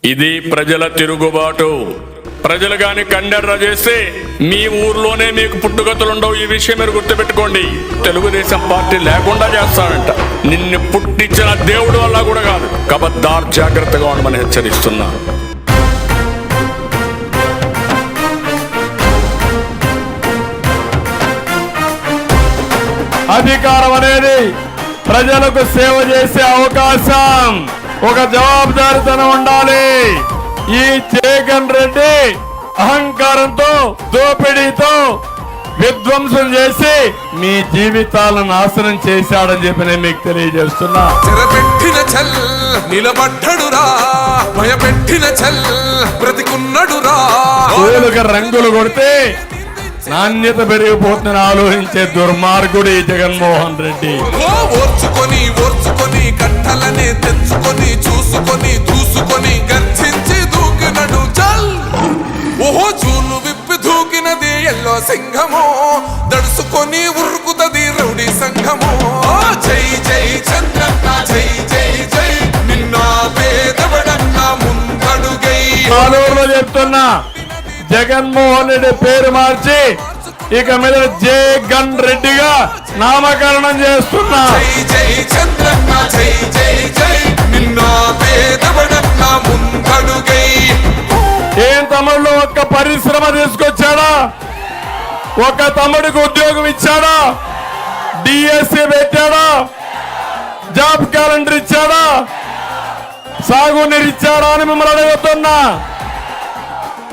ఇది ప్రజల తిరుగుబాటు. ప్రజలు గాని కండెర్ర చేస్తే మీ ఊర్లోనే మీకు పుట్టుగతులుండవు. ఈ విషయం మీరు గుర్తుపెట్టుకోండి. తెలుగుదేశం పార్టీ లేకుండా చేస్తానంట. నిన్ను పుట్టించిన దేవుడు వల్ల కూడా కాదు. కబద్దార్, జాగ్రత్తగా ఉండమని హెచ్చరిస్తున్నా. అధికారం అనేది ప్రజలకు సేవ చేసే అవకాశం. ఒక జవాబుదారితనం ఉండాలి. ఈ జగన్ రెడ్డి అహంకారంతో, దోపిడీతో విధ్వంసం చేసి మీ జీవితాలను నాశనం చేశాడని చెప్పి నేను మీకు తెలియజేస్తున్నా. చెరపెట్టిన చల్ నిలబడ్డడురా, భయపెట్టిన చల్ బ్రతికున్నడురా. రంగులు కొడితే నాణ్యత పెరిగిపోతుందని ఆలోచించే దుర్మార్గుడు ఈ జగన్మోహన్ రెడ్డి. ఓర్చుకొని ఓర్చుకొని కట్టలనే తెచ్చుకొని చూసుకొని దూసుకొని గర్జించి దూకినడు చల్. ఓహో చూలు విప్పి దూకినది ఎల్లో సింహము, దడుసుకొని ఉరుకుతది రౌడీ సంఘము. జై జై చంద్రన్న, జై జై జై నిన్న పేదవడన్న ముందడుగై. ఆలూరులో చెప్తున్నా, జగన్మోహన్ రెడ్డి పేరు మార్చి ఇక మీద జగన్ రెడ్డిగా నామకరణం చేస్తున్నా. జై జై చంద్రన్న, జై జై జై నిన్న పేదవడన్న ముందడుగై. ఏం తమ్ముళ్ళు ఒక్క పరిశ్రమ తీసుకొచ్చాడా? ఒక తమ్ముడికి ఉద్యోగం ఇచ్చాడా? డిఎస్సి పెట్టాడా? జాబ్ క్యాలెండర్ ఇచ్చాడా? సాగునీరు ఇచ్చాడా అని మిమ్మల్ని అడుగుతున్నా.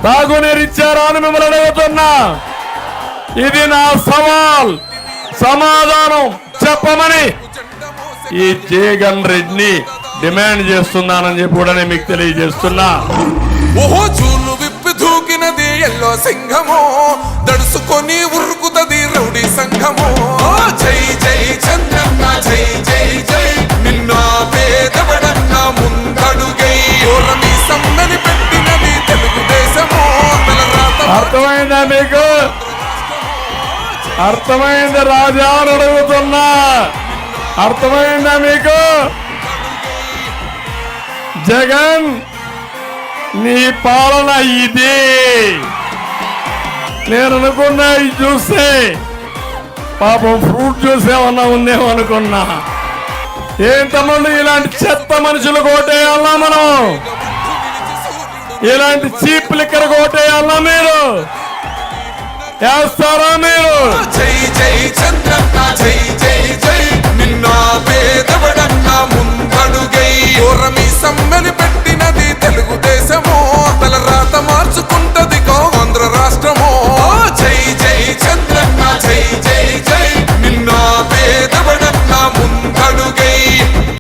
తాగునీరు ఇచ్చారా అని మిమ్మల్ని అడుగుతున్నా. ఇది నా సవాల్. సమాధానం చెప్పమని ఈ జగన్ రెడ్డిని డిమాండ్ చేస్తున్నానని చెప్పి కూడా నేను మీకు తెలియజేస్తున్నా. ఓహో చూలు విప్పి దూకినది ఎల్లో సింహము, దడుసుకొని ఉరుకుతది రౌడీ సంఘము. జై జై చంద్రన్న, జై జై జై నిన్న పేదవడన్న ముందడుగై. ఓరమి సమ్మని పెట్టినది తెలుగుదేశము. అర్థమైందా మీకు? అర్థమైంది రాజా అని అడుగుతున్నా. అర్థమైందా మీకు? జగన్, నీ పాలన ఇది. నేను అనుకున్నా ఇది చూస్తే పాపం ఫ్రూట్ జ్యూస్ ఏమన్నా ఉందేమో అనుకున్నా. ఏం తమ్ముళ్ళు, ఇలాంటి చెత్త మనుషులు కోటేయాలా మనం? ఇలాంటి చీప్ లిక్కర్ కోటేయాలా మీరు? వేస్తారా మీరు? జై జై చంద్రన్న, జై జై జై నిన్న పేదవడన్న ముందడుగై. ఓరమి సమ్మని పెట్టినది తెలుగు